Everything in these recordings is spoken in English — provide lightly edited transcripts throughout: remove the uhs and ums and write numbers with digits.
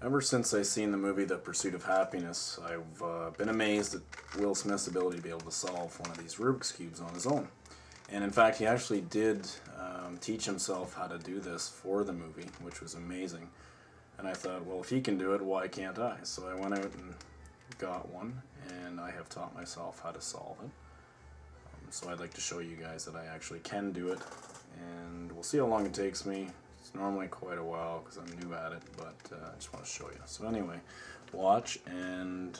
Ever since I seen the movie The Pursuit of Happyness, I've been amazed at Will Smith's ability to be able to solve one of these Rubik's Cubes on his own. And in fact, he actually did teach himself how to do this for the movie, which was amazing. And I thought, well, if he can do it, why can't I? So I went out and got one, and I have taught myself how to solve it. So I'd like to show you guys that I actually can do it, and we'll see how long it takes me. It's normally quite a while because I'm new at it, but I just want to show you. So anyway, watch and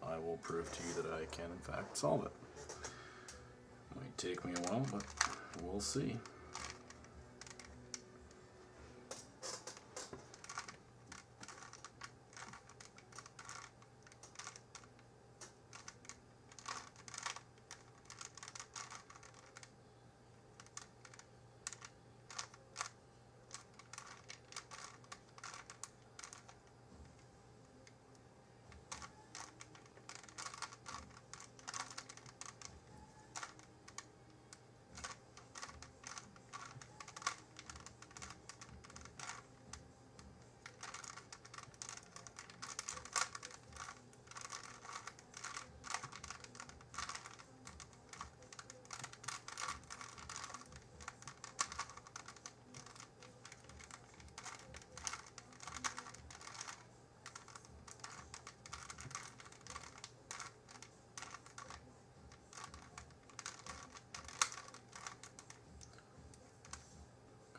I will prove to you that I can in fact solve it. Might take me a while, but we'll see.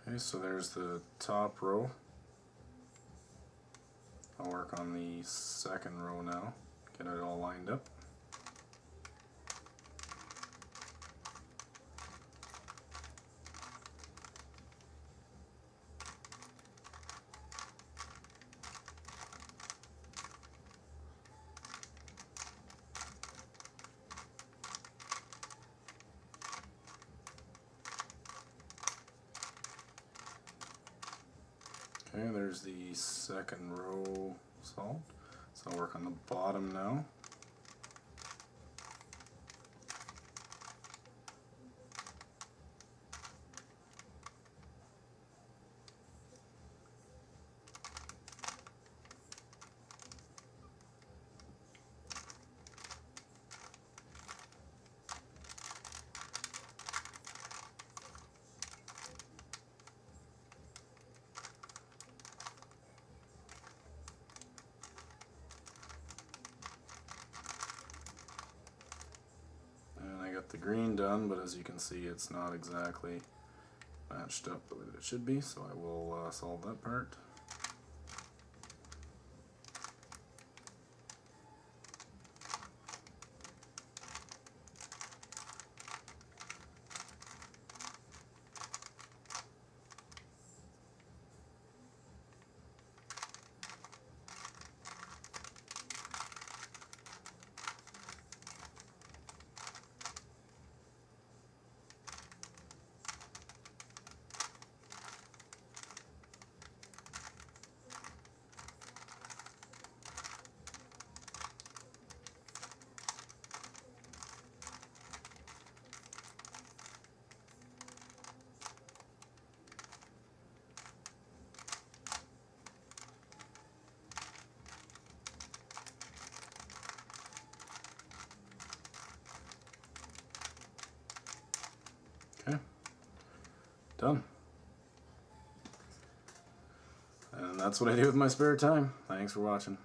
Okay, so there's the top row. I'll work on the second row now, get it all lined up. Okay, there's the second row solved. So I'll work on the bottom now. The green done, but as you can see it's not exactly matched up the way that it should be, so I will solve that part. Okay, done. And that's what I do with my spare time. Thanks for watching.